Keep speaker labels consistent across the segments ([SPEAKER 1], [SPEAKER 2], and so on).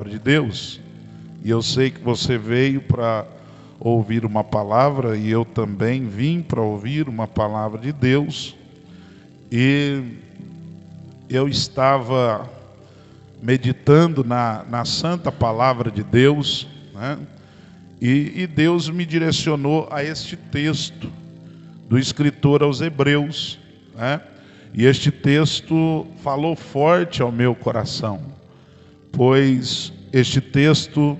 [SPEAKER 1] De Deus, e eu sei que você veio para ouvir uma palavra, e eu também vim para ouvir uma palavra de Deus, e eu estava meditando na santa palavra de Deus, né? E Deus me direcionou a este texto do escritor aos Hebreus, né? E este texto falou forte ao meu coração, pois este texto,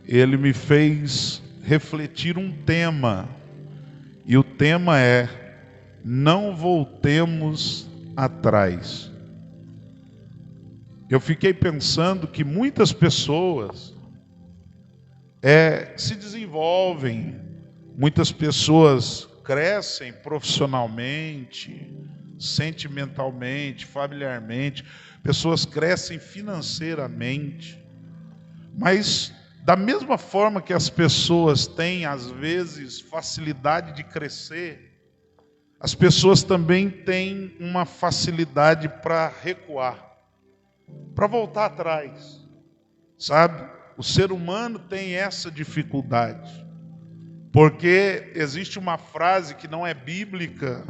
[SPEAKER 1] ele me fez refletir um tema, e o tema é: não voltemos atrás. Eu fiquei pensando que muitas pessoas se desenvolvem, muitas pessoas crescem profissionalmente, sentimentalmente, familiarmente, pessoas crescem financeiramente, mas da mesma forma que as pessoas têm, às vezes, facilidade de crescer, as pessoas também têm uma facilidade para recuar, para voltar atrás, sabe? O ser humano tem essa dificuldade, porque existe uma frase que não é bíblica,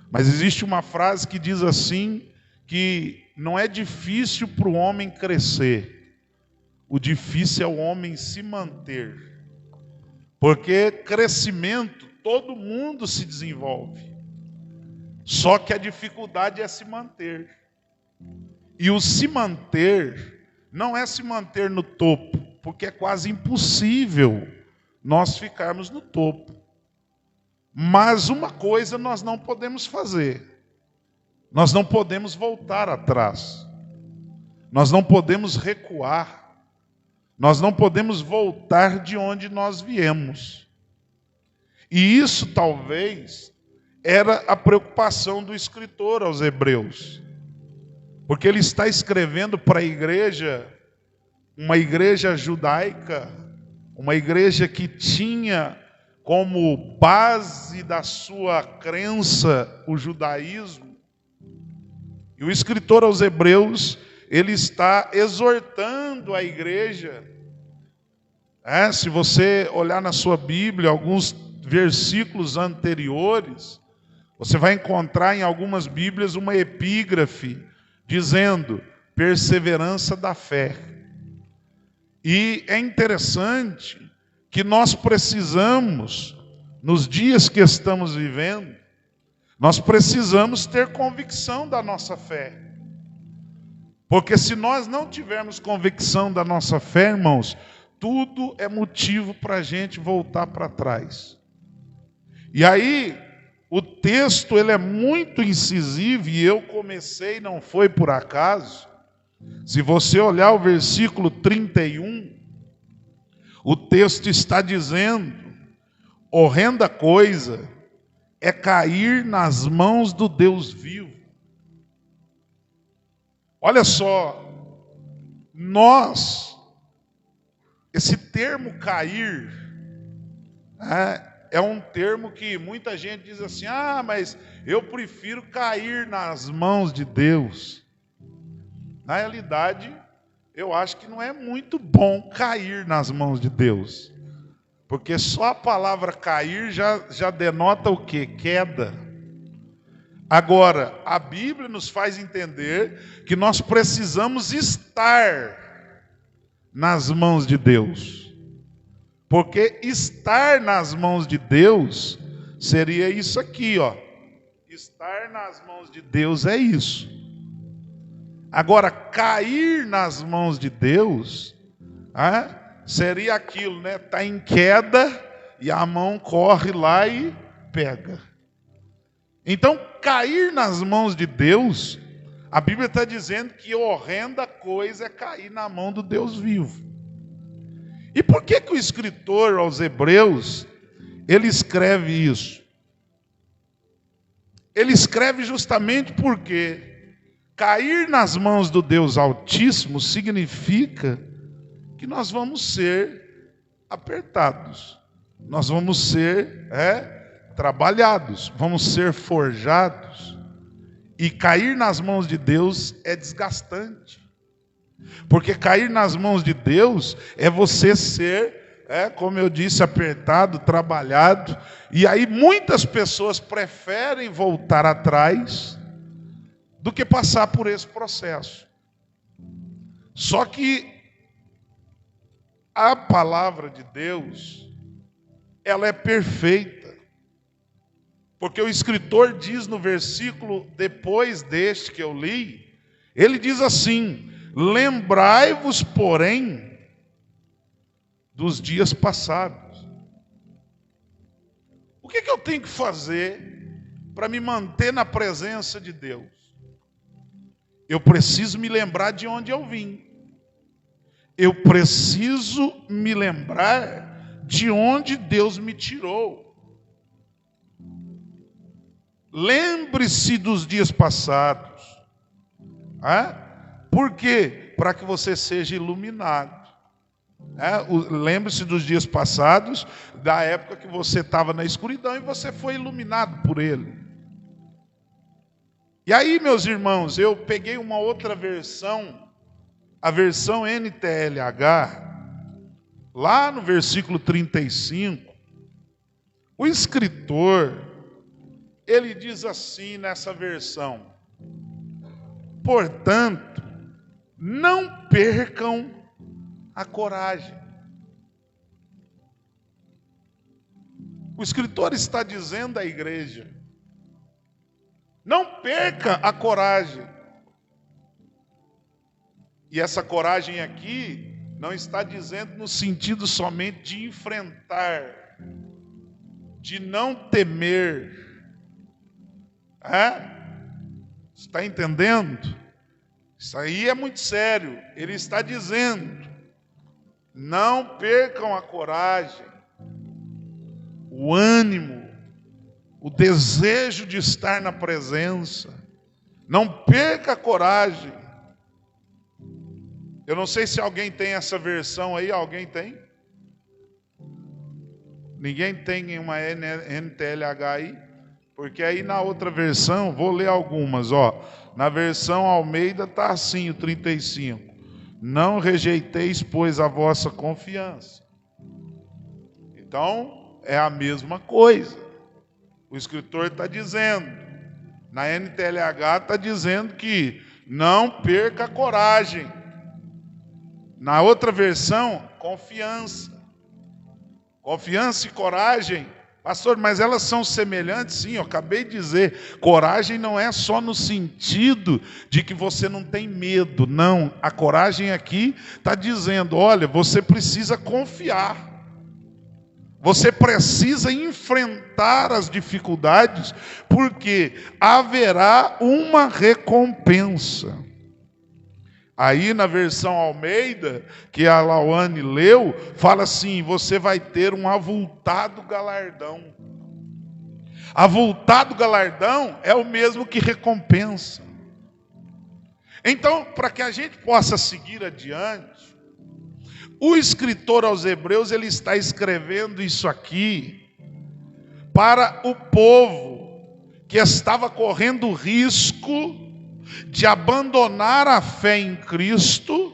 [SPEAKER 1] mas existe uma frase que diz assim, que não é difícil para o homem crescer, o difícil é o homem se manter. Porque crescimento, todo mundo se desenvolve, só que a dificuldade é se manter. E o se manter não é se manter no topo, porque é quase impossível nós ficarmos no topo. Mas uma coisa nós não podemos fazer: nós não podemos voltar atrás, nós não podemos recuar, nós não podemos voltar de onde nós viemos. E isso talvez era a preocupação do escritor aos Hebreus, porque ele está escrevendo para a igreja, uma igreja judaica, uma igreja que tinha como base da sua crença o judaísmo. E o escritor aos Hebreus, ele está exortando a igreja. Se você olhar na sua Bíblia, alguns versículos anteriores, você vai encontrar em algumas Bíblias uma epígrafe dizendo: perseverança da fé. E é interessante que nós precisamos, nos dias que estamos vivendo, nós precisamos ter convicção da nossa fé. Porque se nós não tivermos convicção da nossa fé, irmãos, tudo é motivo para a gente voltar para trás. E aí, o texto ele é muito incisivo, e eu comecei, não foi por acaso. Se você olhar o versículo 31, o texto está dizendo: horrenda coisa é cair nas mãos do Deus vivo. Olha só, esse termo cair, é um termo que muita gente diz assim: mas eu prefiro cair nas mãos de Deus. Na realidade, eu acho que não é muito bom cair nas mãos de Deus, porque só a palavra cair já denota o quê? Queda. Agora, a Bíblia nos faz entender que nós precisamos estar nas mãos de Deus, porque estar nas mãos de Deus seria isso aqui, ó. Estar nas mãos de Deus é isso. Agora, cair nas mãos de Deus seria aquilo, né? Está em queda e a mão corre lá e pega. Então, cair nas mãos de Deus, a Bíblia está dizendo que horrenda coisa é cair na mão do Deus vivo. E por que o escritor aos Hebreus, ele escreve isso? Ele escreve justamente porque cair nas mãos do Deus Altíssimo significa que nós vamos ser apertados, nós vamos ser trabalhados, vamos ser forjados. E cair nas mãos de Deus é desgastante. Porque cair nas mãos de Deus é você ser, como eu disse, apertado, trabalhado. E aí muitas pessoas preferem voltar atrás do que passar por esse processo. Só que a palavra de Deus, ela é perfeita. Porque o escritor diz no versículo depois deste que eu li, ele diz assim: lembrai-vos, porém, dos dias passados. O que eu tenho que fazer para me manter na presença de Deus? Eu preciso me lembrar de onde eu vim. Eu preciso me lembrar de onde Deus me tirou. Lembre-se dos dias passados. Por quê? Para que você seja iluminado. Lembre-se dos dias passados, da época que você estava na escuridão e você foi iluminado por Ele. E aí, meus irmãos, eu peguei uma outra versão, a versão NTLH, lá no versículo 35, o escritor, ele diz assim nessa versão: portanto, não percam a coragem. O escritor está dizendo à igreja: não perca a coragem. E essa coragem aqui não está dizendo no sentido somente de enfrentar, de não temer. Está entendendo? Isso aí é muito sério. Ele está dizendo: não percam a coragem, o ânimo, o desejo de estar na presença. Não perca a coragem. Eu não sei se alguém tem essa versão aí. Alguém tem? Ninguém tem uma NTLH aí? Porque aí na outra versão, vou ler algumas, na versão Almeida está assim, o 35. Não rejeiteis, pois, a vossa confiança. Então, é a mesma coisa. O escritor está dizendo, na NTLH está dizendo que não perca a coragem. Na outra versão, confiança. Confiança e coragem. Pastor, mas elas são semelhantes? Sim, eu acabei de dizer. Coragem não é só no sentido de que você não tem medo. Não, a coragem aqui está dizendo: olha, você precisa confiar. Você precisa enfrentar as dificuldades, porque haverá uma recompensa. Aí na versão Almeida, que a Lauane leu, fala assim: você vai ter um avultado galardão. Avultado galardão é o mesmo que recompensa. Então, para que a gente possa seguir adiante, o escritor aos Hebreus, ele está escrevendo isso aqui para o povo que estava correndo risco de abandonar a fé em Cristo.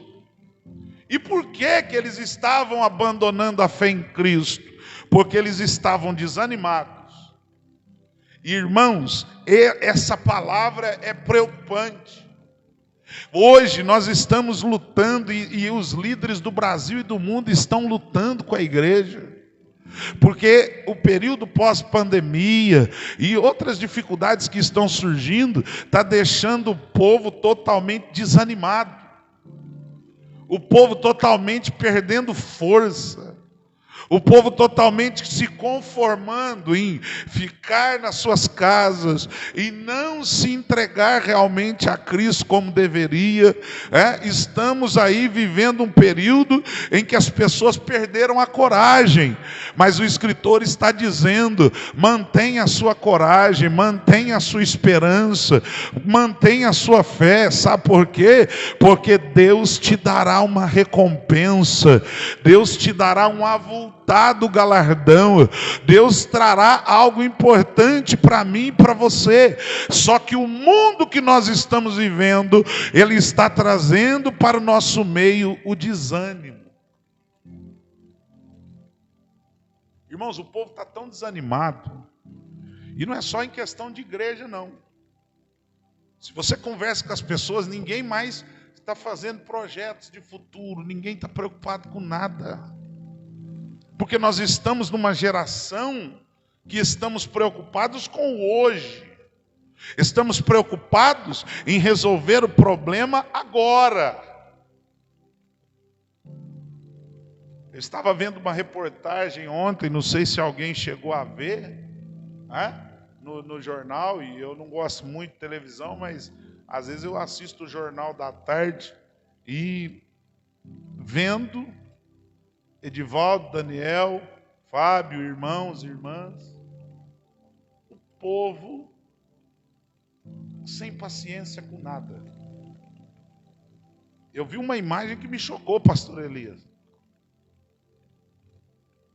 [SPEAKER 1] E por que eles estavam abandonando a fé em Cristo? Porque eles estavam desanimados. Irmãos, essa palavra é preocupante. Hoje nós estamos lutando, e os líderes do Brasil e do mundo estão lutando com a igreja, porque o período pós-pandemia e outras dificuldades que estão surgindo está deixando o povo totalmente desanimado, o povo totalmente perdendo força, o povo totalmente se conformando em ficar nas suas casas e não se entregar realmente a Cristo como deveria. Estamos aí vivendo um período em que as pessoas perderam a coragem, mas o escritor está dizendo: mantenha a sua coragem, mantenha a sua esperança, mantenha a sua fé. Sabe por quê? Porque Deus te dará uma recompensa, Deus te dará um avultado dado o galardão. Deus trará algo importante para mim e para você. Só que o mundo que nós estamos vivendo, ele está trazendo para o nosso meio o desânimo. Irmãos, o povo está tão desanimado. E não é só em questão de igreja, não. Se você conversa com as pessoas, ninguém mais está fazendo projetos de futuro, ninguém está preocupado com nada. Porque nós estamos numa geração que estamos preocupados com o hoje. Estamos preocupados em resolver o problema agora. Eu estava vendo uma reportagem ontem, não sei se alguém chegou a ver, no jornal, e eu não gosto muito de televisão, mas às vezes eu assisto o jornal da tarde e vendo Edivaldo, Daniel, Fábio, irmãos e irmãs, o povo sem paciência com nada. Eu vi uma imagem que me chocou, pastor Elias.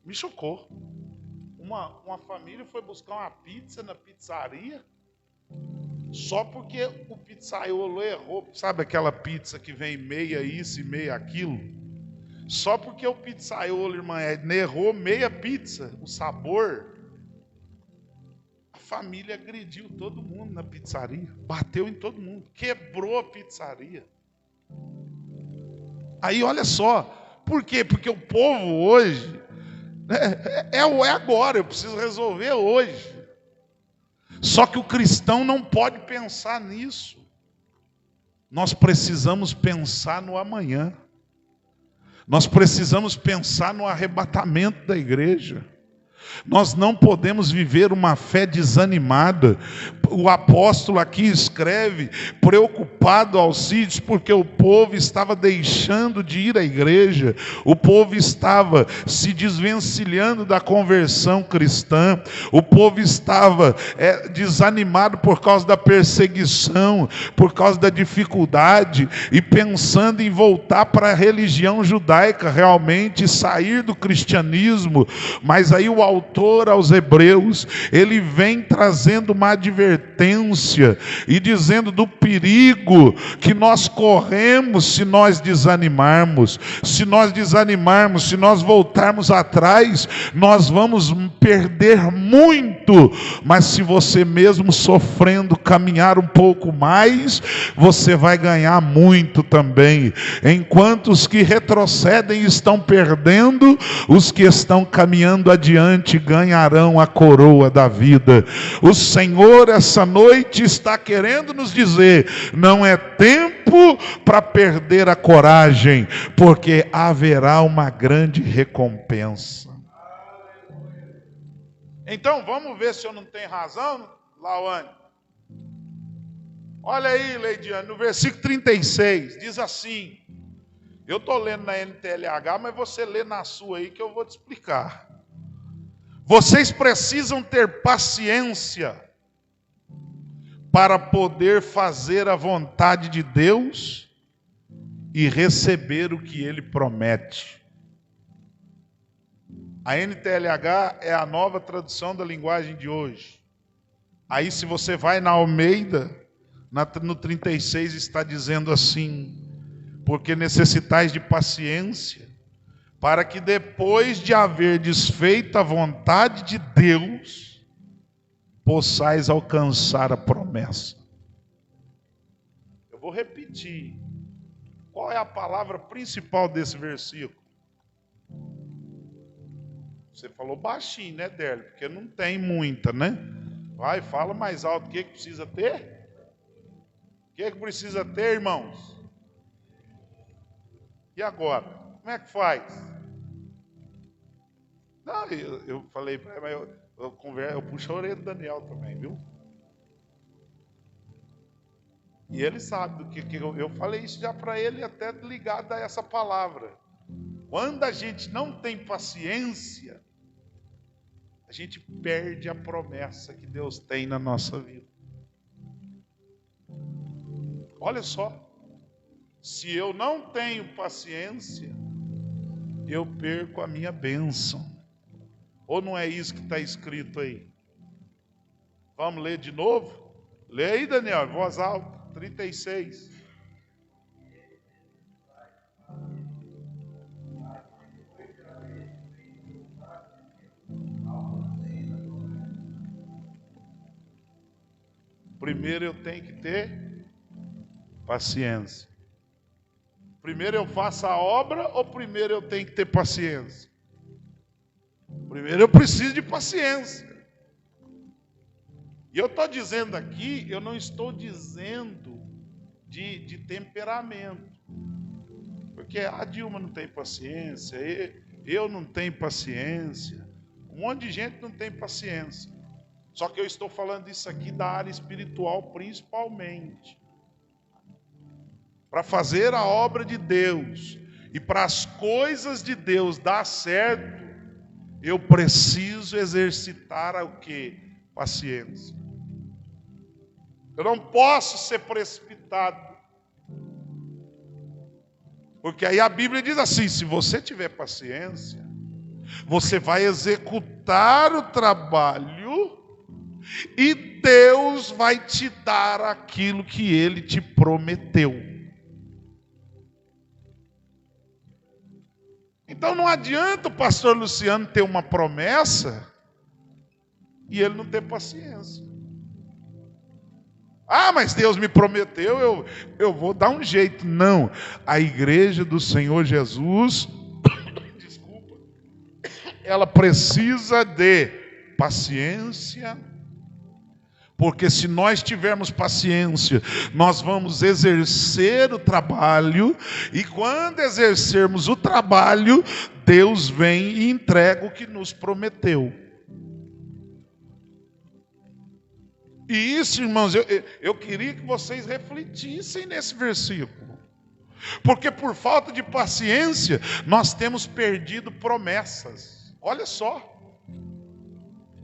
[SPEAKER 1] Me chocou. Uma família foi buscar uma pizza na pizzaria, só porque o pizzaiolo errou. Sabe aquela pizza que vem meia isso e meia aquilo? Só porque o pizzaiolo, irmã Edna, errou meia pizza, o sabor, a família agrediu todo mundo na pizzaria, bateu em todo mundo, quebrou a pizzaria. Aí olha só, por quê? Porque o povo hoje é agora, eu preciso resolver hoje. Só que o cristão não pode pensar nisso. Nós precisamos pensar no amanhã. Nós precisamos pensar no arrebatamento da igreja. Nós não podemos viver uma fé desanimada. O apóstolo aqui escreve, preocupado Alcides, porque o povo estava deixando de ir à igreja, o povo estava se desvencilhando da conversão cristã, o povo estava desanimado por causa da perseguição, por causa da dificuldade, e pensando em voltar para a religião judaica realmente, sair do cristianismo. Mas aí o autor aos Hebreus, ele vem trazendo uma advertência e dizendo do perigo que nós corremos se nós desanimarmos. Se nós voltarmos atrás, nós vamos perder muito. Mas se você mesmo sofrendo caminhar um pouco mais, você vai ganhar muito também. Enquanto os que retrocedem estão perdendo, os que estão caminhando adiante ganharão a coroa da vida. O Senhor essa noite está querendo nos dizer: não é tempo para perder a coragem, porque haverá uma grande recompensa. Então vamos ver se eu não tenho razão, Lawane. Olha aí, Leidiane, no versículo 36, diz assim, eu estou lendo na NTLH, mas você lê na sua aí que eu vou te explicar. Vocês precisam ter paciência para poder fazer a vontade de Deus e receber o que Ele promete. A NTLH é a nova tradução da linguagem de hoje. Aí se você vai na Almeida, no 36 está dizendo assim: porque necessitais de paciência, para que depois de haver desfeito a vontade de Deus, possais alcançar a promessa. Eu vou repetir. Qual é a palavra principal desse versículo? Você falou baixinho, né, Délio? Porque não tem muita, né? Vai, fala mais alto. O que precisa ter? O que precisa ter, irmãos? E agora? Como é que faz? Não, eu falei para ele, mas eu puxo a orelha do Daniel também, viu? E ele sabe do que eu falei isso já para ele, até ligado a essa palavra. Quando a gente não tem paciência, a gente perde a promessa que Deus tem na nossa vida. Olha só, se eu não tenho paciência, eu perco a minha bênção. Ou não é isso que está escrito aí? Vamos ler de novo? Lê aí, Daniel, em voz alta, 36. Primeiro eu tenho que ter paciência. Primeiro eu faço a obra ou primeiro eu tenho que ter paciência? Primeiro eu preciso de paciência. E eu estou dizendo aqui, eu não estou dizendo de temperamento. Porque a Dilma não tem paciência, eu não tenho paciência, um monte de gente não tem paciência. Só que eu estou falando isso aqui da área espiritual principalmente. Para fazer a obra de Deus e para as coisas de Deus dar certo, eu preciso exercitar o quê? Paciência. Eu não posso ser precipitado. Porque aí a Bíblia diz assim: se você tiver paciência, você vai executar o trabalho e Deus vai te dar aquilo que Ele te prometeu. Então não adianta o pastor Luciano ter uma promessa e ele não ter paciência. Ah, mas Deus me prometeu, eu vou dar um jeito. Não, a igreja do Senhor Jesus, desculpa, ela precisa de paciência. Porque se nós tivermos paciência, nós vamos exercer o trabalho, e quando exercermos o trabalho, Deus vem e entrega o que nos prometeu. E isso, irmãos, eu queria que vocês refletissem nesse versículo. Porque por falta de paciência, nós temos perdido promessas. Olha só.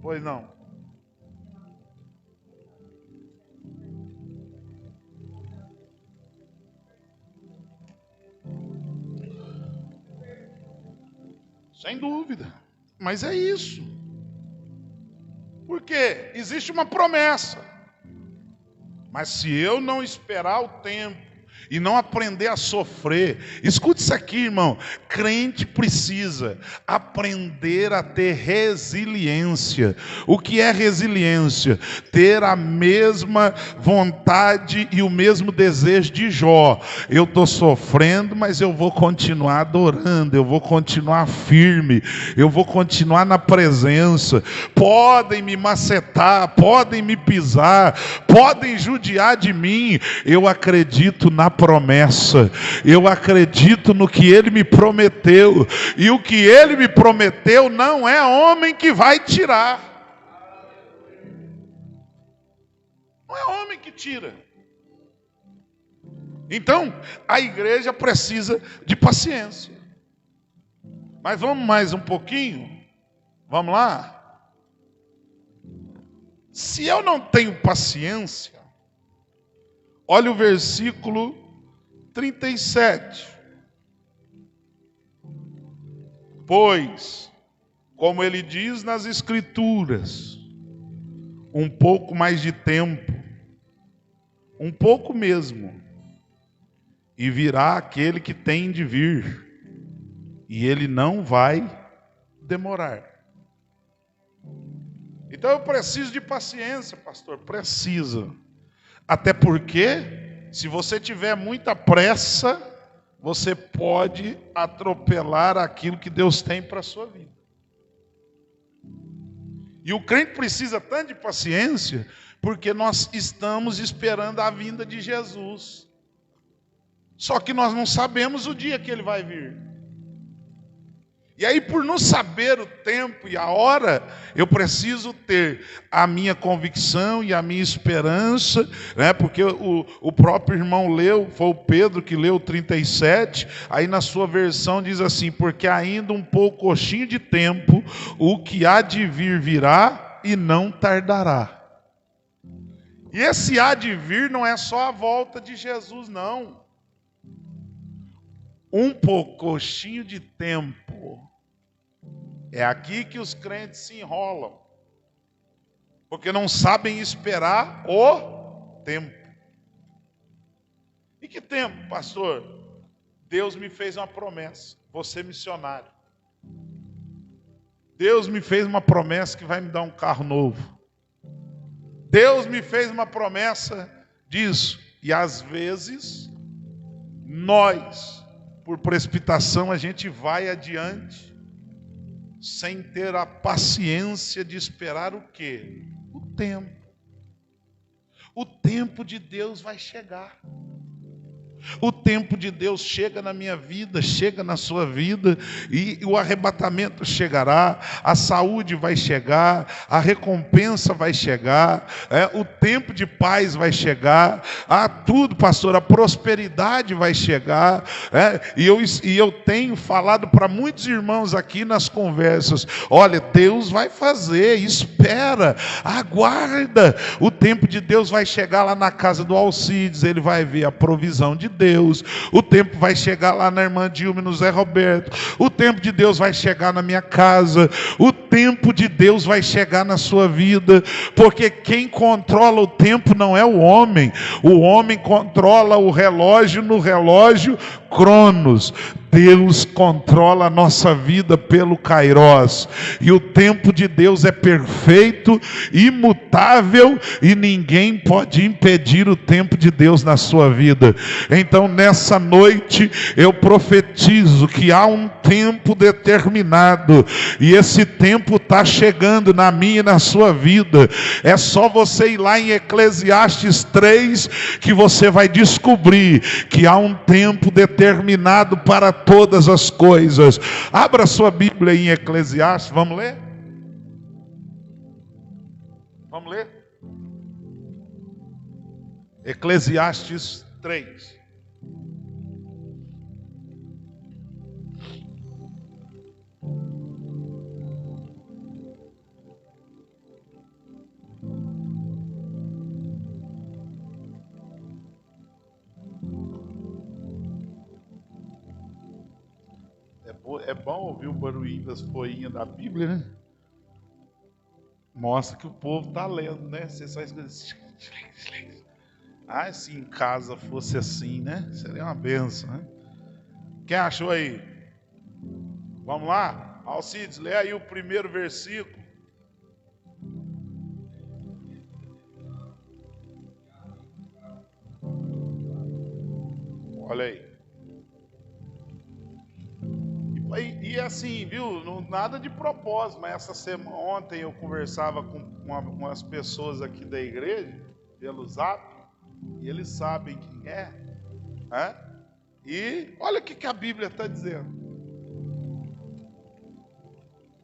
[SPEAKER 1] Pois não. Sem dúvida, mas é isso. Porque existe uma promessa. Mas se eu não esperar o tempo e não aprender a sofrer, escute isso aqui, irmão. Crente precisa aprender a ter resiliência. O que é resiliência? Ter a mesma vontade e o mesmo desejo de Jó. Eu estou sofrendo, mas eu vou continuar adorando, eu vou continuar firme, eu vou continuar na presença. Podem me macetar, podem me pisar, podem judiar de mim, eu acredito na promessa, eu acredito no que Ele me prometeu, e o que Ele me prometeu não é homem que vai tirar. Não é homem que tira. Então, a igreja precisa de paciência. Mas vamos mais um pouquinho? Vamos lá? Se eu não tenho paciência, olha o versículo 37. Pois, como ele diz nas Escrituras, um pouco mais de tempo, um pouco mesmo, e virá aquele que tem de vir, e ele não vai demorar. Então eu preciso de paciência, pastor, preciso. Até porque, se você tiver muita pressa, você pode atropelar aquilo que Deus tem para a sua vida. E o crente precisa tanto de paciência, porque nós estamos esperando a vinda de Jesus. Só que nós não sabemos o dia que Ele vai vir. E aí, por não saber o tempo e a hora, eu preciso ter a minha convicção e a minha esperança, né? Porque o próprio irmão leu, foi o Pedro que leu o 37, aí na sua versão diz assim: porque ainda um pouquinho de tempo, o que há de vir virá e não tardará. E esse há de vir não é só a volta de Jesus, não. Um pouquinho de tempo É aqui que os crentes se enrolam, porque não sabem esperar o tempo. E que tempo, pastor? Deus me fez uma promessa, vou ser missionário. Deus me fez uma promessa que vai me dar um carro novo. Deus me fez uma promessa disso. E às vezes, nós, por precipitação, a gente vai adiante, sem ter a paciência de esperar o quê? O tempo. O tempo de Deus vai chegar. O tempo de Deus chega na minha vida, chega na sua vida, e o arrebatamento chegará, a saúde vai chegar, a recompensa vai chegar, o tempo de paz vai chegar, tudo, pastor, a prosperidade vai chegar, e eu tenho falado para muitos irmãos aqui nas conversas, olha, Deus vai fazer, espera, aguarda, o tempo de Deus vai chegar lá na casa do Alcides, ele vai ver a provisão de Deus, o tempo vai chegar lá na irmã Dilma e no Zé Roberto, o tempo de Deus vai chegar na minha casa, o tempo de Deus vai chegar na sua vida, porque quem controla o tempo não é o homem controla o relógio, no relógio Cronos. Deus controla a nossa vida pelo Kairos, e o tempo de Deus é perfeito, imutável, e ninguém pode impedir o tempo de Deus na sua vida. Então nessa noite eu profetizo que há um tempo determinado, e esse tempo está chegando na minha e na sua vida. É só você ir lá em Eclesiastes 3 que você vai descobrir que há um tempo determinado para todas as coisas. Abra sua Bíblia em Eclesiastes, vamos ler? Vamos ler? Eclesiastes 3. É bom ouvir o barulhinho das folhinhas da Bíblia, né? Mostra que o povo está lendo, né? Você só escuta. Se em casa fosse assim, né? Seria uma benção, né? Quem achou aí? Vamos lá? Alcides, lê aí o primeiro versículo. Olha aí. E assim, viu? Nada de propósito, mas essa semana, ontem eu conversava com umas pessoas aqui da igreja, pelo Zap, e eles sabem quem é, né? E olha o que a Bíblia está dizendo.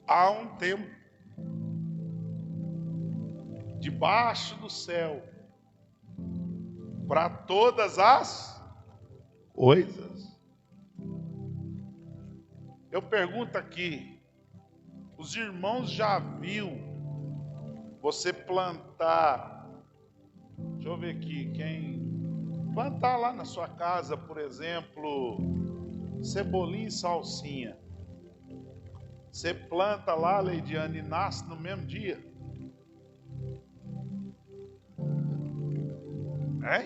[SPEAKER 1] Há um tempo debaixo do céu para todas as coisas. Eu pergunto aqui, os irmãos já viu você plantar, deixa eu ver aqui, plantar lá na sua casa, por exemplo, cebolinha e salsinha. Você planta lá, Leidiane, e nasce no mesmo dia?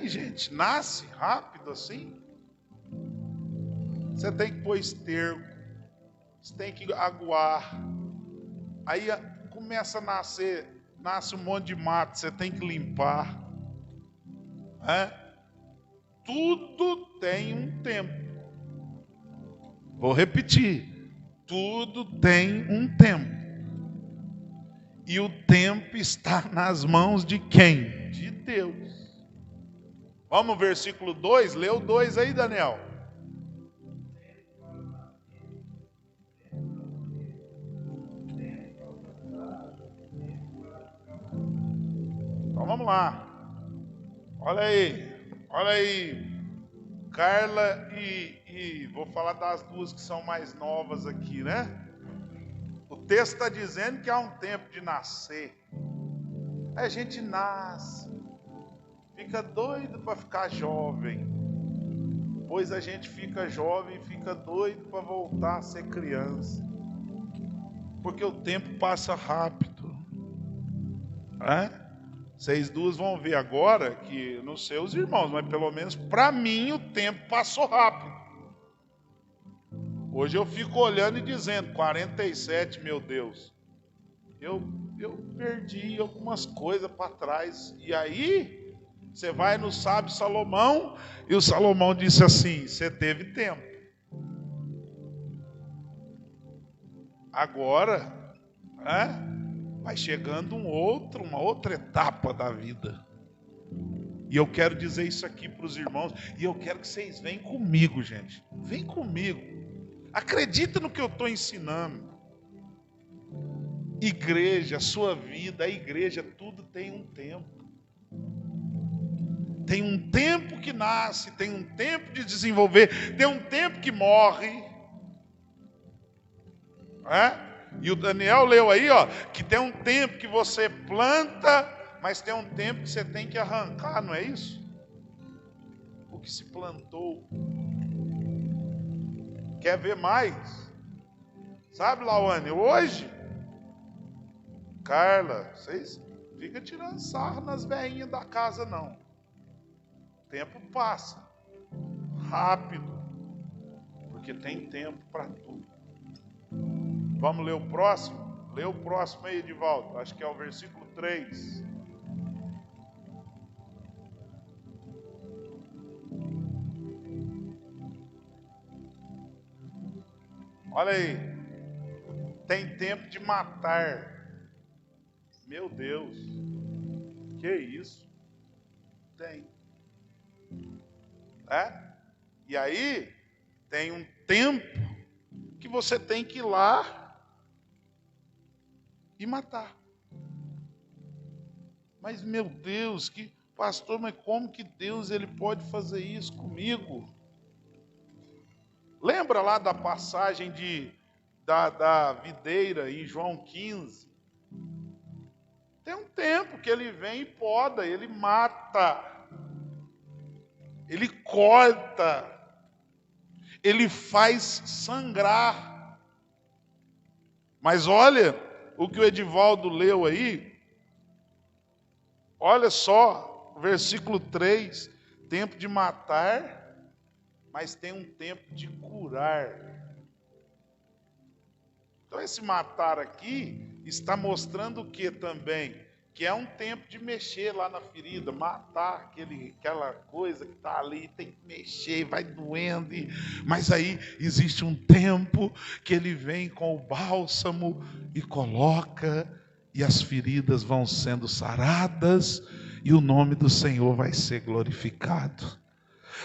[SPEAKER 1] Gente, nasce rápido assim. Você tem que pôr esterco. Você tem que aguar. Aí começa a nasce um monte de mato, você tem que limpar. Tudo tem um tempo. Vou repetir. Tudo tem um tempo. E o tempo está nas mãos de quem? De Deus. Vamos ao versículo 2, lê o 2 aí, Daniel. Então vamos lá. Olha aí. Carla e vou falar das duas que são mais novas aqui, né? O texto está dizendo que há um tempo de nascer. A gente nasce, fica doido para ficar jovem. Pois a gente fica jovem, fica doido para voltar a ser criança. Porque o tempo passa rápido. Vocês duas vão ver agora que, não sei os irmãos, mas pelo menos para mim o tempo passou rápido. Hoje eu fico olhando e dizendo, 47, meu Deus. Eu perdi algumas coisas para trás. E aí, você vai no sábio Salomão, e o Salomão disse assim, você teve tempo. Agora, vai chegando uma outra etapa da vida. E eu quero dizer isso aqui para os irmãos, e eu quero que vocês venham comigo, gente. Vem comigo. Acredita no que eu estou ensinando. Igreja, a sua vida, a igreja, tudo tem um tempo. Tem um tempo que nasce, tem um tempo de desenvolver, tem um tempo que morre. E o Daniel leu aí, que tem um tempo que você planta, mas tem um tempo que você tem que arrancar, não é isso? O que se plantou. Quer ver mais? Sabe, Lauane, hoje, Carla, vocês ficam tirando sarro nas velhinhas da casa, não. O tempo passa rápido, porque tem tempo para tudo. Vamos ler o próximo? Lê o próximo aí, Edivaldo. Acho que é o versículo 3. Olha aí. Tem tempo de matar. Meu Deus. Que isso? Tem. E aí, tem um tempo que você tem que ir lá e matar. Mas meu Deus, que pastor, mas como que Deus ele pode fazer isso comigo? Lembra lá da passagem da videira em João 15? Tem um tempo que ele vem e poda, ele mata, ele corta, ele faz sangrar. Mas olha o que o Edivaldo leu aí. Olha só, versículo 3. Tempo de matar, mas tem um tempo de curar. Então esse matar aqui está mostrando o que também? Que é um tempo de mexer lá na ferida, matar aquela coisa que está ali, tem que mexer, vai doendo. Mas aí existe um tempo que ele vem com o bálsamo e coloca, e as feridas vão sendo saradas, e o nome do Senhor vai ser glorificado.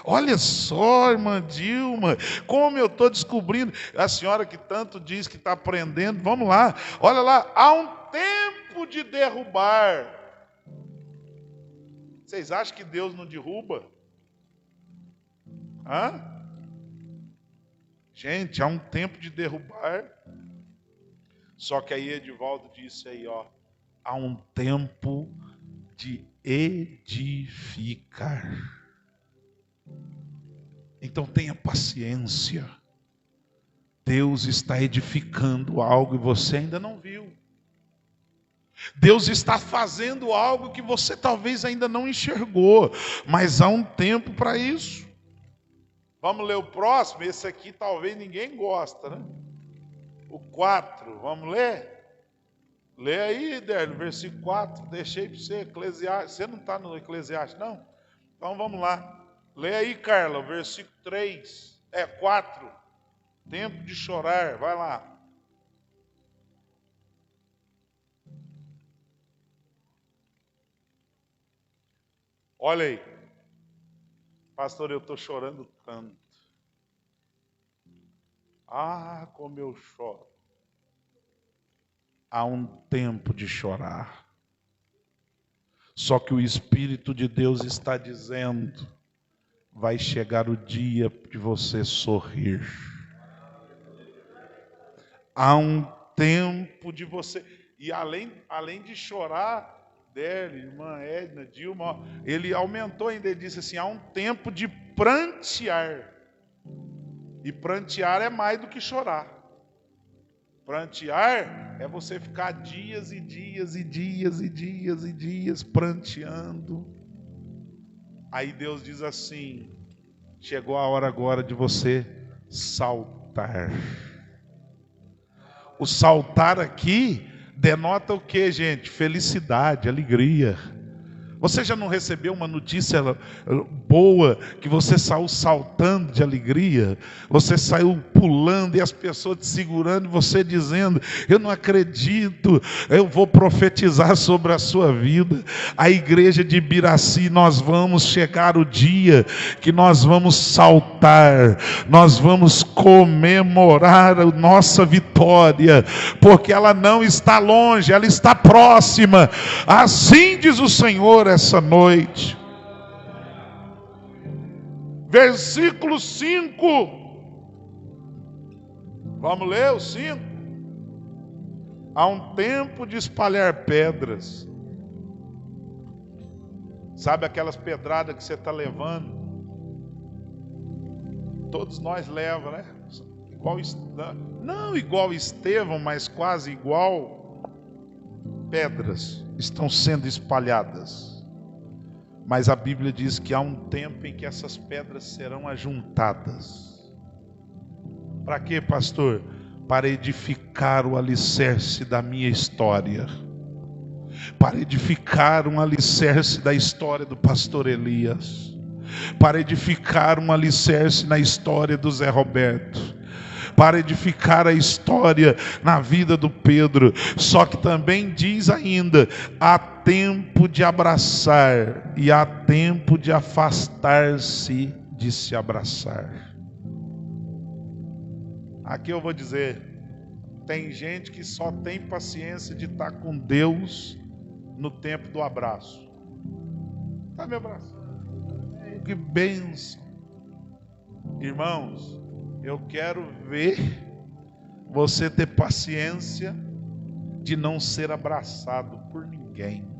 [SPEAKER 1] Olha só, irmã Dilma, como eu estou descobrindo. A senhora que tanto diz que está aprendendo, vamos lá, olha lá, há um tempo de derrubar. Vocês acham que Deus não derruba? Gente, há um tempo de derrubar. Só que aí Edivaldo disse aí, há um tempo de edificar. Então tenha paciência. Deus está edificando algo e você ainda não viu. Deus está fazendo algo que você talvez ainda não enxergou, mas há um tempo para isso. Vamos ler o próximo? Esse aqui talvez ninguém gosta, né? O 4, vamos ler? Lê aí, Délio, versículo 4, deixei para você, Eclesiastes. Você não está no Eclesiastes, não? Então vamos lá. Lê aí, Carla, o versículo 3, 4. Tempo de chorar, vai lá. Olha aí. Pastor, eu estou chorando tanto. Como eu choro. Há um tempo de chorar. Só que o Espírito de Deus está dizendo, vai chegar o dia de você sorrir. Há um tempo de você... E além de chorar, Délio, irmã Edna, Dilma, ele aumentou ainda, ele disse assim, há um tempo de prantear. E prantear é mais do que chorar. Prantear é você ficar dias e dias e dias e dias e dias pranteando. Aí Deus diz assim: chegou a hora agora de você saltar. O saltar aqui denota o que, gente? Felicidade, alegria. Você já não recebeu uma notícia boa, que você saiu saltando de alegria? Você saiu pulando e as pessoas te segurando e você dizendo: eu não acredito, eu vou profetizar sobre a sua vida. A igreja de Ibiraci, nós vamos chegar o dia que nós vamos saltar, nós vamos comemorar a nossa vitória, porque ela não está longe, ela está próxima. Assim diz o Senhor essa noite. Versículo 5. Vamos ler o 5. Há um tempo de espalhar pedras. Sabe aquelas pedradas que você está levando? Todos nós levamos, né? Não igual Estevão, mas quase igual. Pedras estão sendo espalhadas. Mas a Bíblia diz que há um tempo em que essas pedras serão ajuntadas. Para quê, pastor? Para edificar o alicerce da minha história. Para edificar um alicerce da história do pastor Elias. Para edificar um alicerce na história do Zé Roberto. Para edificar a história na vida do Pedro. Só que também diz ainda: há tempo de abraçar e há tempo de afastar-se de se abraçar. Aqui eu vou dizer: tem gente que só tem paciência de estar com Deus no tempo do abraço. Está me abraçando? Que bênção. Irmãos, eu quero ver você ter paciência de não ser abraçado por ninguém.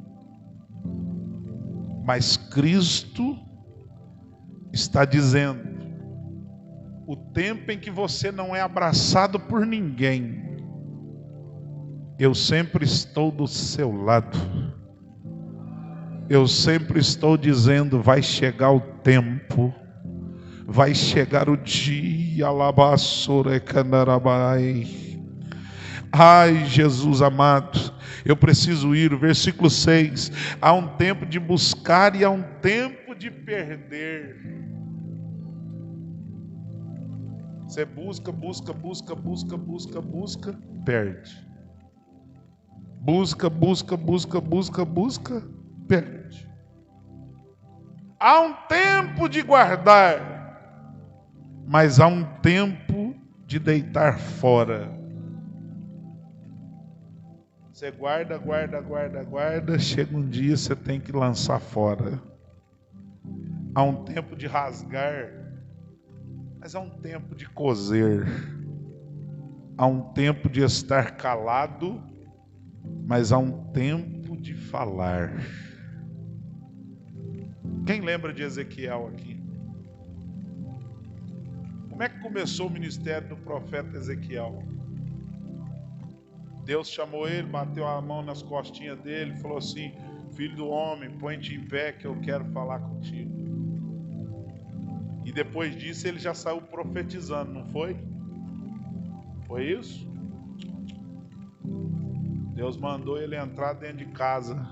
[SPEAKER 1] Mas Cristo está dizendo: o tempo em que você não é abraçado por ninguém, eu sempre estou do seu lado. Eu sempre estou dizendo: vai chegar o tempo, vai chegar o dia, alabassore canarabai. Ai, Jesus amado, eu preciso ir. O versículo 6: há um tempo de buscar e há um tempo de perder. Você busca, perde. Busca, perde. Há um tempo de guardar, mas há um tempo de deitar fora. Você guarda, chega um dia você tem que lançar fora. Há um tempo de rasgar, mas há um tempo de coser. Há um tempo de estar calado, mas há um tempo de falar. Quem lembra de Ezequiel aqui? Como é que começou o ministério do profeta Ezequiel? Deus chamou ele, bateu a mão nas costinhas dele e falou assim: filho do homem, põe-te em pé que eu quero falar contigo. E depois disso ele já saiu profetizando, não foi? Foi isso? Deus mandou ele entrar dentro de casa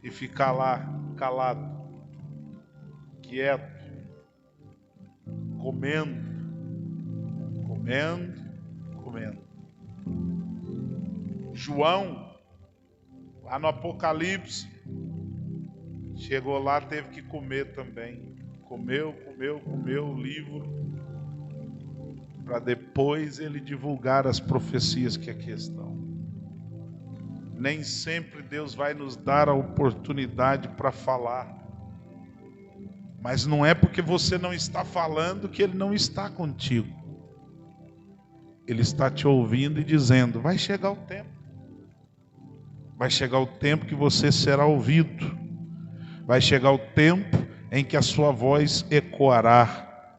[SPEAKER 1] e ficar lá, calado, quieto, comendo. João, lá no Apocalipse, chegou lá, teve que comer também. Comeu o livro, para depois ele divulgar as profecias que aqui estão. Nem sempre Deus vai nos dar a oportunidade para falar. Mas não é porque você não está falando que Ele não está contigo. Ele está te ouvindo e dizendo: vai chegar o tempo. Vai chegar o tempo que você será ouvido. Vai chegar o tempo em que a sua voz ecoará.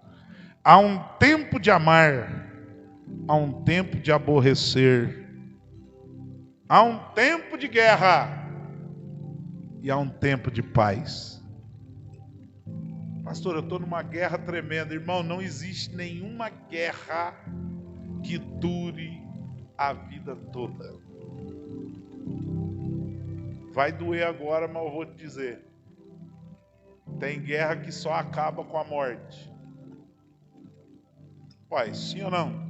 [SPEAKER 1] Há um tempo de amar há um tempo de aborrecer, há um tempo de guerra e há um tempo de paz. Pastor, eu estou numa guerra tremenda. Irmão, não existe nenhuma guerra que dure a vida toda. Vai doer agora, mas eu vou te dizer. Tem guerra que só acaba com a morte. Uai, sim ou não?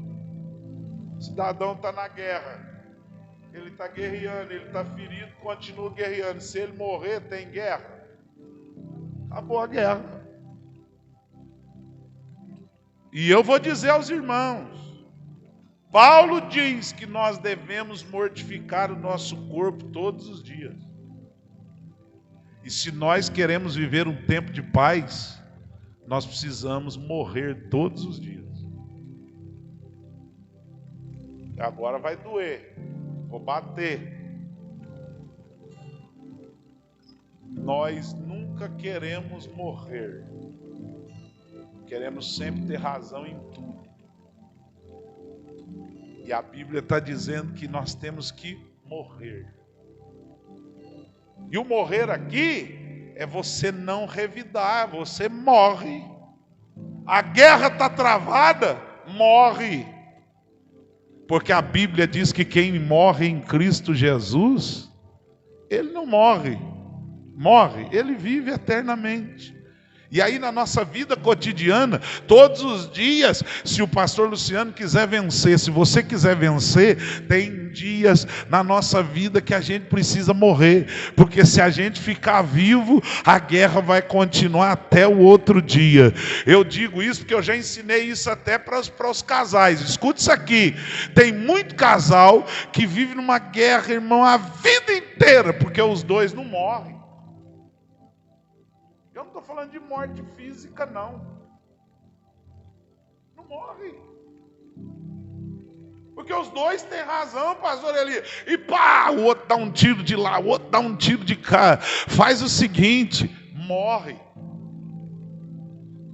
[SPEAKER 1] O cidadão está na guerra. Ele está guerreando, ele está ferido, continua guerreando. Se ele morrer, tem guerra. Acabou a guerra. E eu vou dizer aos irmãos, Paulo diz que nós devemos mortificar o nosso corpo todos os dias. E se nós queremos viver um tempo de paz, nós precisamos morrer todos os dias. E agora vai doer, vou bater. Nós nunca queremos morrer. Queremos sempre ter razão em tudo. E a Bíblia está dizendo que nós temos que morrer. E o morrer aqui é você não revidar, você morre. A guerra está travada, morre. Porque a Bíblia diz que quem morre em Cristo Jesus, ele não morre, ele vive eternamente. E aí na nossa vida cotidiana, todos os dias, se o pastor Luciano quiser vencer, se você quiser vencer, tem dias na nossa vida que a gente precisa morrer, porque se a gente ficar vivo, a guerra vai continuar até o outro dia. Eu digo isso porque eu já ensinei isso até para os casais. Escute isso aqui, tem muito casal que vive numa guerra, irmão, a vida inteira, porque os dois não morrem. Eu não estou falando de morte física, não. Não morre. Porque os dois têm razão, pastor Eli. E pá, o outro dá um tiro de lá, o outro dá um tiro de cá. Faz o seguinte, morre.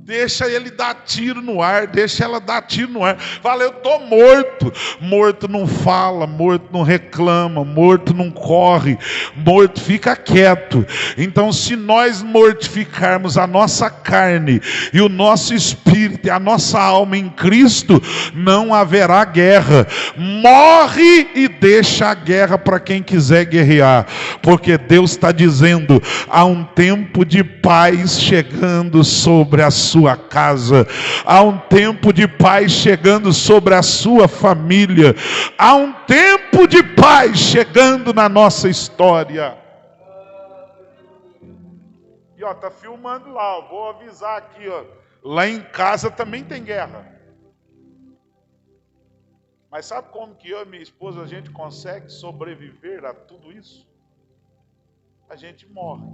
[SPEAKER 1] Deixa ele dar tiro no ar, deixa ela dar tiro no ar. Fala, eu estou morto. Morto não fala, morto não reclama, morto não corre, morto fica quieto. Então, se nós mortificarmos a nossa carne e o nosso espírito e a nossa alma em Cristo, não haverá guerra. Morre e deixa a guerra para quem quiser guerrear. Porque Deus está dizendo, há um tempo de paz chegando sobre a sua casa, há um tempo de paz chegando sobre a sua família, há um tempo de paz chegando na nossa história. E ó, tá filmando lá, ó, vou avisar aqui, ó, lá em casa também tem guerra. Mas sabe como que eu e minha esposa a gente consegue sobreviver a tudo isso? A gente morre.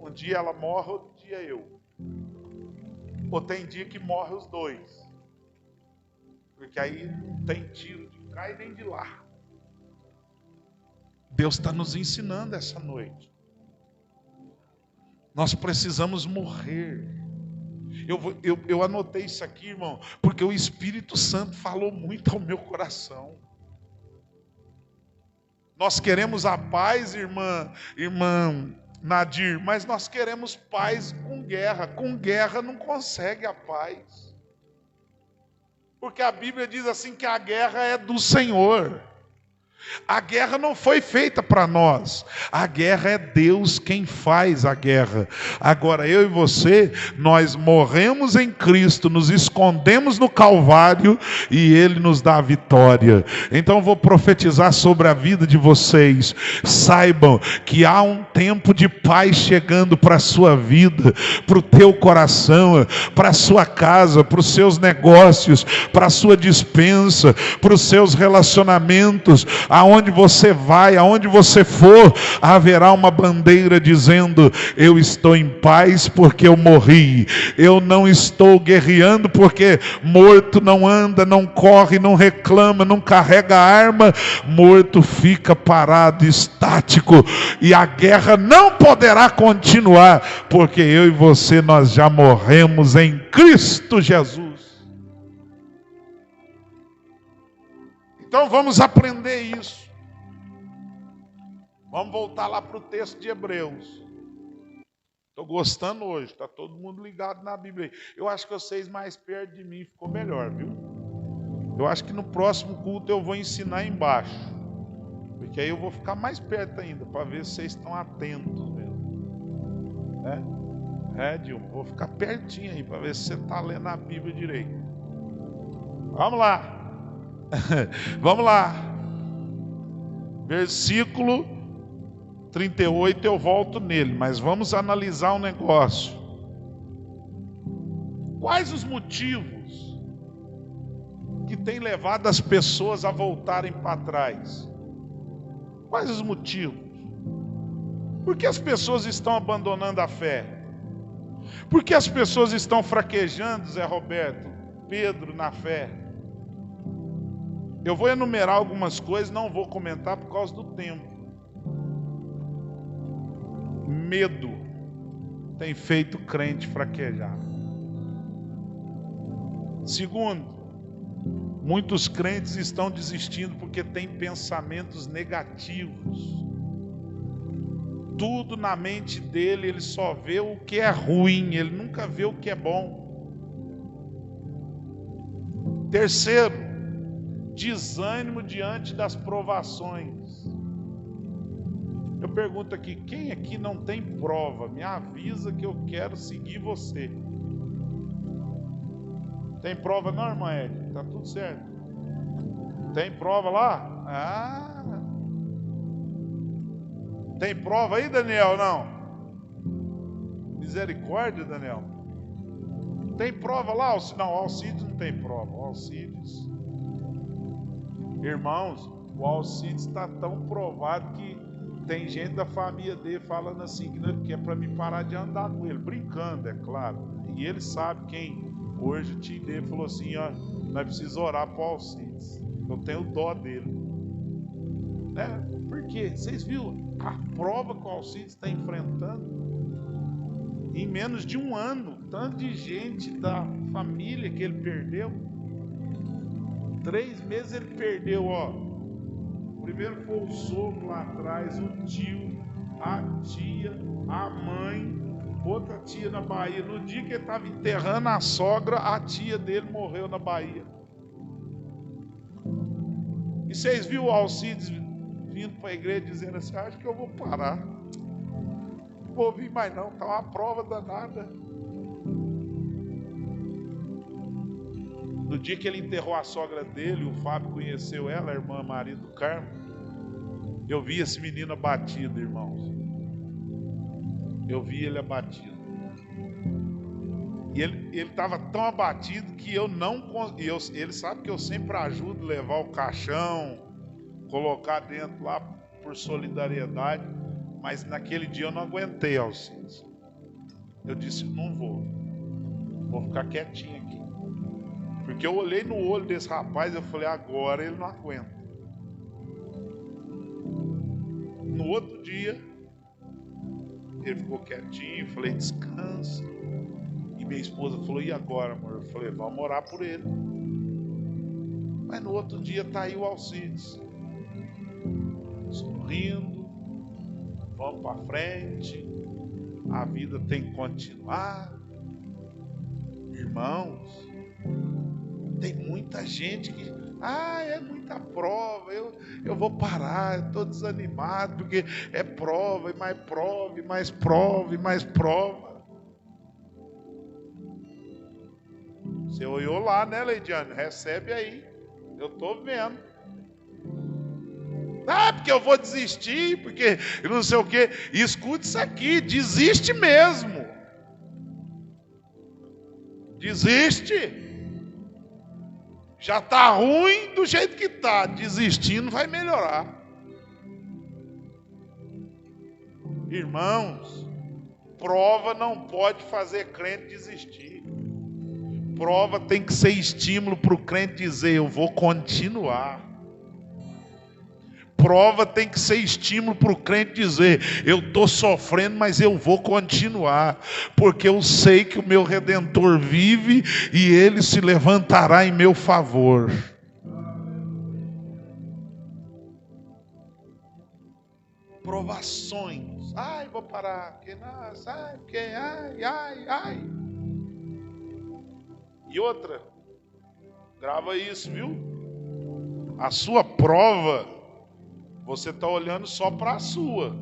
[SPEAKER 1] Um dia ela morre, outro dia eu. Ou tem dia que morre os dois. Porque aí não tem tiro de cá e nem de lá. Deus está nos ensinando essa noite. Nós precisamos morrer. Eu anotei isso aqui, irmão, porque o Espírito Santo falou muito ao meu coração. Nós queremos a paz, irmã Nadir, mas nós queremos paz com guerra. Com guerra não consegue a paz. Porque a Bíblia diz assim que a guerra é do Senhor. A guerra não foi feita para nós. A guerra é Deus quem faz a guerra. Agora eu e você, nós morremos em Cristo, nos escondemos no Calvário e Ele nos dá a vitória. Então eu vou profetizar sobre a vida de vocês. Saibam que há um tempo de paz chegando para a sua vida, para o teu coração, para a sua casa, para os seus negócios, para a sua despensa, para os seus relacionamentos. Aonde você vai, aonde você for, haverá uma bandeira dizendo: eu estou em paz porque eu morri. Eu não estou guerreando porque morto não anda, não corre, não reclama, não carrega arma. Morto fica parado, estático, e a guerra não poderá continuar, porque eu e você, nós já morremos em Cristo Jesus. Então vamos aprender isso. Vamos voltar lá para o texto de Hebreus. Estou gostando hoje, está todo mundo ligado na Bíblia. Eu acho que vocês mais perto de mim ficou melhor, viu? Eu acho que no próximo culto eu vou ensinar embaixo. Porque aí eu vou ficar mais perto ainda, para ver se vocês estão atentos mesmo. Dilma, vou ficar pertinho aí, para ver se você está lendo a Bíblia direito. Vamos lá. Vamos lá. Versículo 38, eu volto nele, mas vamos analisar um negócio. Quais os motivos que têm levado as pessoas a voltarem para trás? Quais os motivos? Por que as pessoas estão abandonando a fé? Por que as pessoas estão fraquejando, Zé Roberto, Pedro, na fé? Eu vou enumerar algumas coisas, não vou comentar por causa do tempo. Medo tem feito o crente fraquejar. Segundo, muitos crentes estão desistindo porque têm pensamentos negativos. Tudo na mente dele, ele só vê o que é ruim, ele nunca vê o que é bom. Terceiro, desânimo diante das provações. Eu pergunto aqui, quem aqui não tem prova? Me avisa que eu quero seguir você. Tem prova não, irmã Ed? Tá tudo certo. Tem prova lá? Tem prova aí, Daniel? Não? Misericórdia, Daniel. Tem prova lá? Não, Alcides não tem prova. Alcides. Irmãos, o Alcides está tão provado que tem gente da família dele falando assim, que é para me parar de andar com ele, brincando, é claro. E ele sabe quem. Hoje o tio dele falou assim, ó, nós precisamos orar para o Alcides. Eu tenho dó dele. Né? Por quê? Vocês viram a prova que o Alcides está enfrentando? Em menos de um ano, tanto de gente da família que ele perdeu. 3 meses ele perdeu, ó. Primeiro foi o sogro lá atrás, o tio, a tia, a mãe, outra tia na Bahia. No dia que ele estava enterrando a sogra, a tia dele morreu na Bahia. E vocês viram o Alcides vindo para a igreja dizendo assim, acho que eu vou parar. Não vou vir mais não, está uma prova danada. No dia que ele enterrou a sogra dele, o Fábio conheceu ela, a irmã Maria do Carmo. Eu vi esse menino abatido, irmãos. Eu vi ele abatido. E ele estava tão abatido que eu não... ele sabe que eu sempre ajudo a levar o caixão, colocar dentro lá por solidariedade. Mas naquele dia eu não aguentei, Alcides. Eu disse, não vou. Vou ficar quietinho aqui. Porque eu olhei no olho desse rapaz e eu falei, agora ele não aguenta. No outro dia, ele ficou quietinho, eu falei, descansa. E minha esposa falou, e agora, amor? Eu falei, vamos orar por ele. Mas no outro dia tá aí o Alcides, sorrindo, vamos para frente, a vida tem que continuar. Irmãos, tem muita gente que, é muita prova, eu vou parar, estou desanimado, porque é prova, e mais prova, e mais prova, e mais prova. Você olhou lá, né, Leidiane? Recebe aí, eu estou vendo. Porque eu vou desistir, porque eu não sei o quê. Escute isso aqui, desiste mesmo. Desiste. Já está ruim do jeito que está. Desistindo vai melhorar. Irmãos, prova não pode fazer crente desistir. Prova tem que ser estímulo para o crente dizer, eu vou continuar. Prova tem que ser estímulo para o crente dizer, eu estou sofrendo, mas eu vou continuar, porque eu sei que o meu Redentor vive e ele se levantará em meu favor. provações. Ai, vou parar, porque nossa, ai, porque ai. E outra, grava isso, viu? A sua prova, você está olhando só para a sua.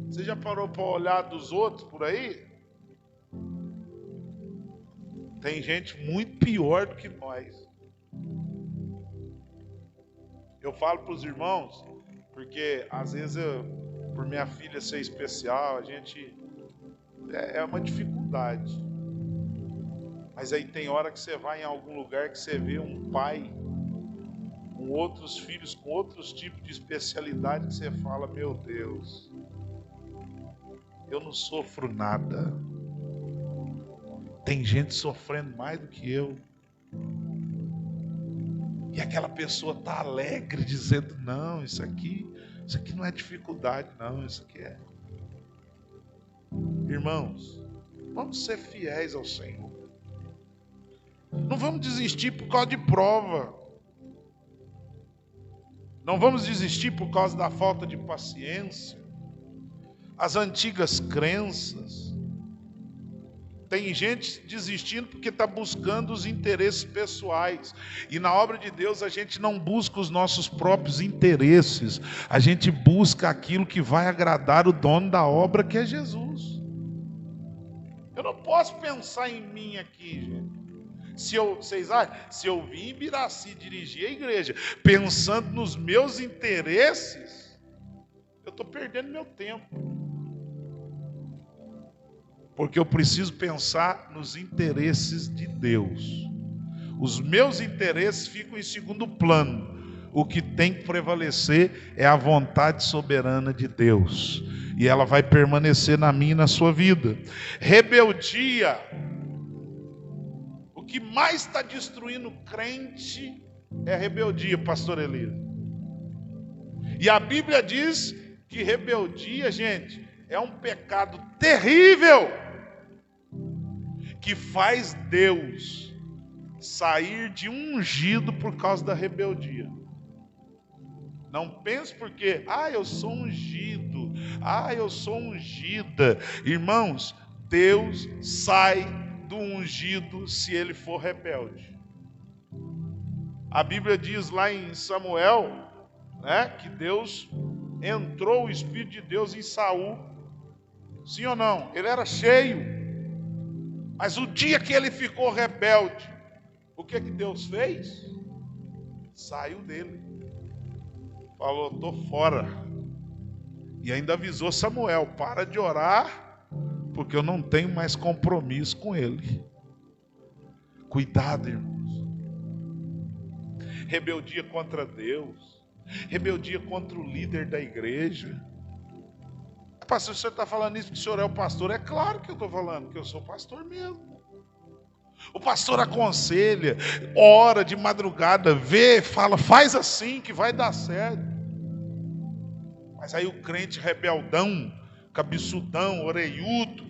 [SPEAKER 1] Você já parou para olhar dos outros por aí? Tem gente muito pior do que nós. Eu falo para os irmãos, porque às vezes por minha filha ser especial, a gente é uma dificuldade. Mas aí tem hora que você vai em algum lugar que você vê um pai com outros filhos, com outros tipos de especialidade, que você fala, meu Deus, eu não sofro nada. Tem gente sofrendo mais do que eu. E aquela pessoa está alegre, dizendo, não, isso aqui não é dificuldade, não, isso aqui é. Irmãos, vamos ser fiéis ao Senhor. Não vamos desistir por causa de prova. Não vamos desistir por causa da falta de paciência. As antigas crenças. Tem gente desistindo porque está buscando os interesses pessoais. E na obra de Deus a gente não busca os nossos próprios interesses. A gente busca aquilo que vai agradar o dono da obra, que é Jesus. Eu não posso pensar em mim aqui, gente. Se eu vim em Biraci dirigir a igreja pensando nos meus interesses, eu estou perdendo meu tempo. Porque eu preciso pensar nos interesses de Deus. Os meus interesses ficam em segundo plano. O que tem que prevalecer é a vontade soberana de Deus. E ela vai permanecer na minha e na sua vida. Rebeldia. O que mais está destruindo o crente é a rebeldia, pastor Elias. E a Bíblia diz que rebeldia, gente, é um pecado terrível, que faz Deus sair de ungido por causa da rebeldia. Não pense porque, eu sou ungido, eu sou ungida. Irmãos, Deus sai do ungido se ele for rebelde. A Bíblia diz lá em Samuel, que Deus entrou o Espírito de Deus em Saul. Sim ou não? Ele era cheio. Mas o dia que ele ficou rebelde, o que Deus fez? Saiu dele. Falou, estou fora. E ainda avisou Samuel, para de orar, porque eu não tenho mais compromisso com ele. Cuidado, irmãos. Rebeldia contra Deus. Rebeldia contra o líder da igreja. Pastor, o senhor está falando isso porque o senhor é o pastor? É claro que eu estou falando, que eu sou pastor mesmo. O pastor aconselha, ora de madrugada, vê, fala, faz assim que vai dar certo. Mas aí o crente rebeldão, cabeçudão, orelhudo,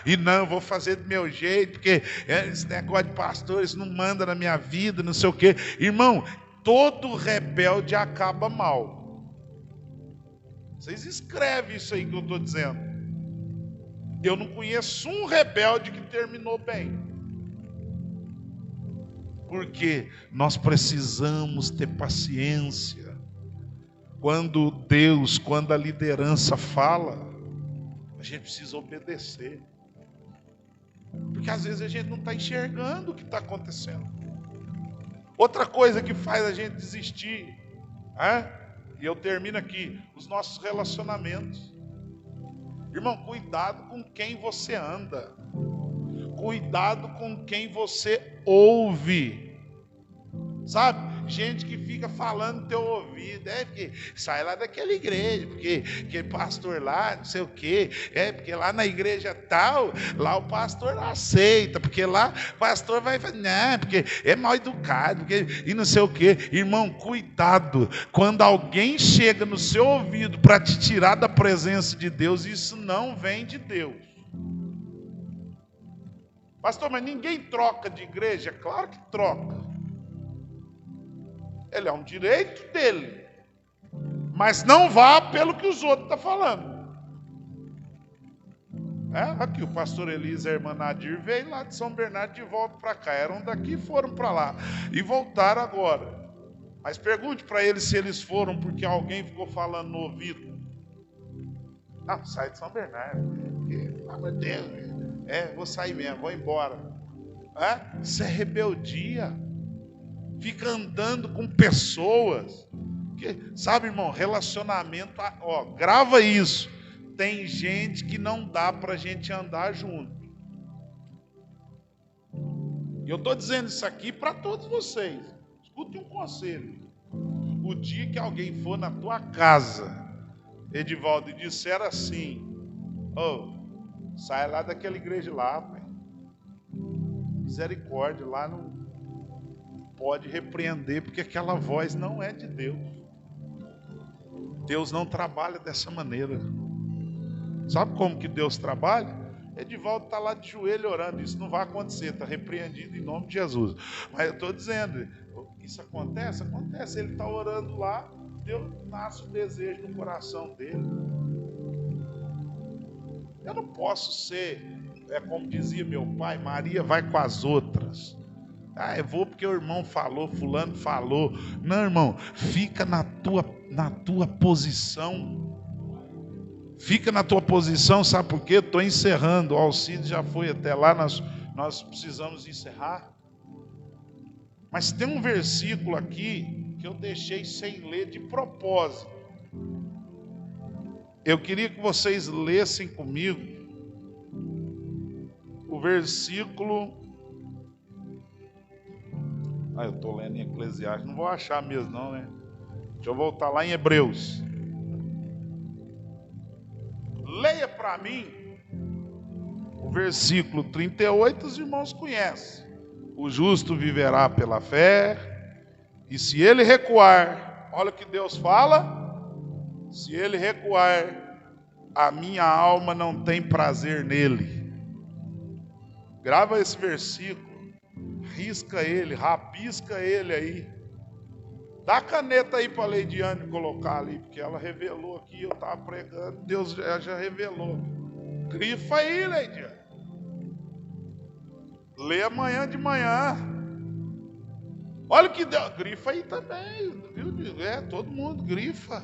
[SPEAKER 1] e não, vou fazer do meu jeito, porque esse negócio de pastor, isso não manda na minha vida, não sei o quê. Irmão, todo rebelde acaba mal. Vocês escrevem isso aí que eu estou dizendo. Eu não conheço um rebelde que terminou bem. Porque nós precisamos ter paciência. Quando a liderança fala, a gente precisa obedecer. Porque às vezes a gente não está enxergando o que está acontecendo. Outra coisa que faz a gente desistir, e eu termino aqui, os nossos relacionamentos. Irmão, cuidado com quem você anda. Cuidado com quem você ouve. Sabe? Gente que fica falando no teu ouvido, porque sai lá daquela igreja, porque aquele pastor lá, não sei o quê, porque lá na igreja tal, lá o pastor não aceita, porque lá o pastor vai falar, não, porque é mal educado, e não sei o quê. Irmão, cuidado, quando alguém chega no seu ouvido para te tirar da presença de Deus, isso não vem de Deus. Pastor, mas ninguém troca de igreja? Claro que troca. Ele é um direito dele. Mas não vá pelo que os outros estão falando. Aqui o pastor Elisa e a irmã Nadir veio lá de São Bernardo de volta para cá. Eram daqui e foram para lá. E voltaram agora. Mas pergunte para eles se eles foram porque alguém ficou falando no ouvido. Não, sai de São Bernardo. Pelo amor de Deus. Vou sair mesmo, vou embora. Isso é rebeldia. Fica andando com pessoas. Sabe, irmão, relacionamento, grava isso. Tem gente que não dá para a gente andar junto. E eu estou dizendo isso aqui para todos vocês. Escute um conselho. O dia que alguém for na tua casa, Edivaldo, e disser assim: sai lá daquela igreja lá, pai. Misericórdia, lá não pode repreender, porque aquela voz não é de Deus. Deus não trabalha dessa maneira. Sabe como que Deus trabalha? Edivaldo está lá de joelho orando. Isso não vai acontecer, está repreendido em nome de Jesus. Mas eu estou dizendo, isso acontece? Acontece. Ele está orando lá, Deus nasce o desejo no coração dele. Eu não posso ser, como dizia meu pai, Maria vai com as outras. Eu vou porque o irmão falou, fulano falou. Não, irmão, fica na tua posição. Fica na tua posição, sabe por quê? Estou encerrando, o Alcides já foi até lá, nós precisamos encerrar. Mas tem um versículo aqui que eu deixei sem ler de propósito. Eu queria que vocês lessem comigo o versículo. Eu estou lendo em Eclesiastes, não vou achar mesmo não, né? Deixa eu voltar lá em Hebreus. Leia para mim o versículo 38, os irmãos conhecem. O justo viverá pela fé, e se ele recuar, olha o que Deus fala: se ele recuar, a minha alma não tem prazer nele. Grava esse versículo, risca ele, rabisca ele aí. Dá a caneta aí para a Leidiane colocar ali, porque ela revelou aqui, eu estava pregando, Deus já revelou. Grifa aí, Leidiane. Lê amanhã de manhã. Olha o que Deus. Grifa aí também, viu? Todo mundo grifa.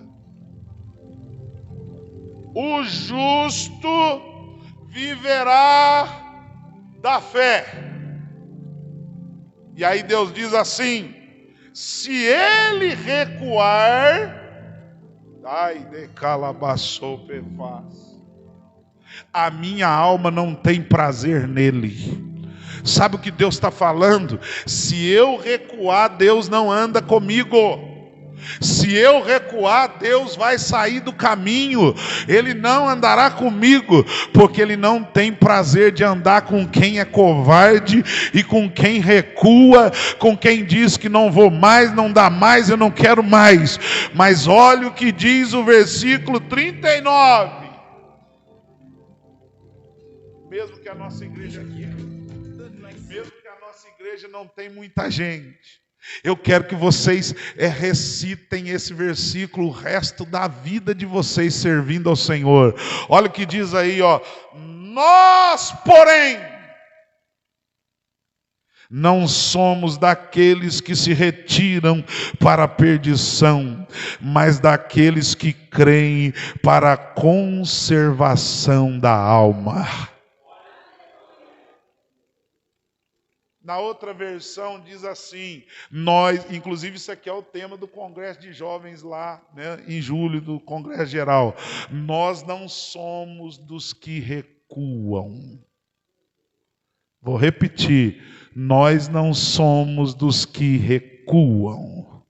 [SPEAKER 1] O justo viverá da fé. E aí Deus diz assim: se ele recuar, de calabaçou pefaz, a minha alma não tem prazer nele. Sabe o que Deus está falando? Se eu recuar, Deus não anda comigo. Se eu recuar, Deus vai sair do caminho. Ele não andará comigo, porque Ele não tem prazer de andar com quem é covarde e com quem recua, com quem diz que não vou mais, não dá mais, eu não quero mais. Mas olha o que diz o versículo 39. Mesmo que a nossa igreja aqui, mesmo que a nossa igreja não tem muita gente, eu quero que vocês recitem esse versículo o resto da vida de vocês servindo ao Senhor. Olha o que diz aí, nós, porém, não somos daqueles que se retiram para a perdição, mas daqueles que creem para a conservação da alma. Na outra versão diz assim, nós, inclusive isso aqui é o tema do Congresso de Jovens lá, né, em julho, do Congresso Geral. Nós não somos dos que recuam. Vou repetir, nós não somos dos que recuam.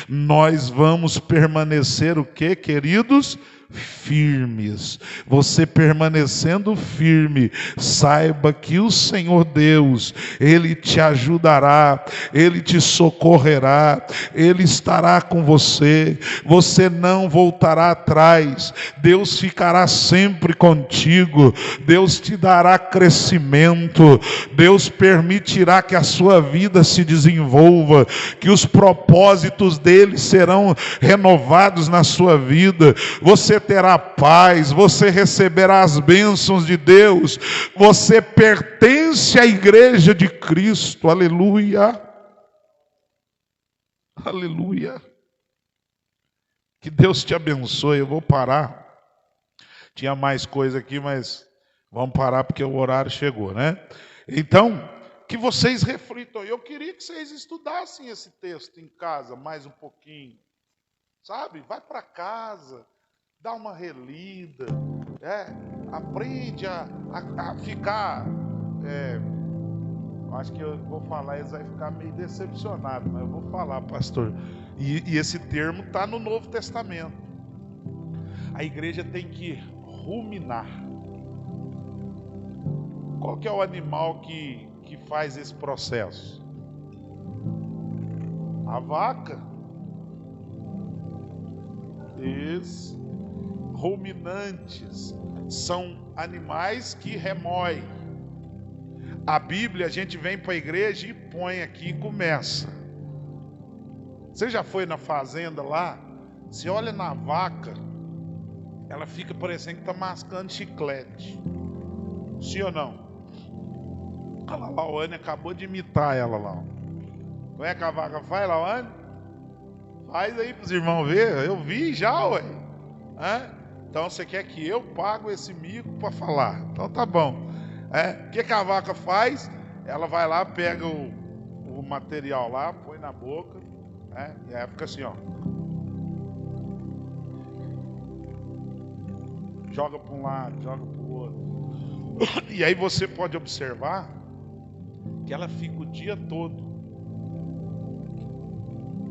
[SPEAKER 1] Nós vamos permanecer o quê, queridos? firmes. Você permanecendo firme, saiba que o Senhor Deus, Ele te ajudará, Ele te socorrerá, Ele estará com você, você não voltará atrás, Deus ficará sempre contigo, Deus te dará crescimento, Deus permitirá que a sua vida se desenvolva, que os propósitos dele serão renovados na sua vida, você terá paz, você receberá as bênçãos de Deus, você pertence à igreja de Cristo, aleluia, aleluia, que Deus te abençoe. Eu vou parar, tinha mais coisa aqui, mas vamos parar porque o horário chegou, né? Então, que vocês reflitam, eu queria que vocês estudassem esse texto em casa mais um pouquinho, sabe? Vai para casa, dá uma relida, aprende a ficar, acho que eu vou falar, eles vão ficar meio decepcionados, mas eu vou falar, pastor, e esse termo está no Novo Testamento. A igreja tem que ruminar. Qual que é o animal que faz esse processo? A vaca. Ruminantes são animais que remoem. A Bíblia, a gente vem para a igreja e põe aqui e começa. Você já foi na fazenda lá? Você olha na vaca, ela fica parecendo que está mascando chiclete. Sim ou não? Olha lá, Lawane acabou de imitar ela lá. Como é que a vaca faz, Lawane? Faz aí para os irmãos ver. Eu vi já, ué. Então você quer que eu pago esse mico para falar? Então tá bom. O que a vaca faz? Ela vai lá, pega o material lá, põe na boca, e aí fica assim, ó. Joga para um lado, joga para o outro. E aí você pode observar que ela fica o dia todo.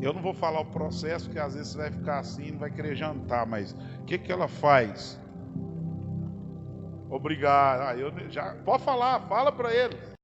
[SPEAKER 1] Eu não vou falar o processo, porque às vezes você vai ficar assim e não vai querer jantar, mas o que ela faz? Obrigado. Pode falar, fala para eles.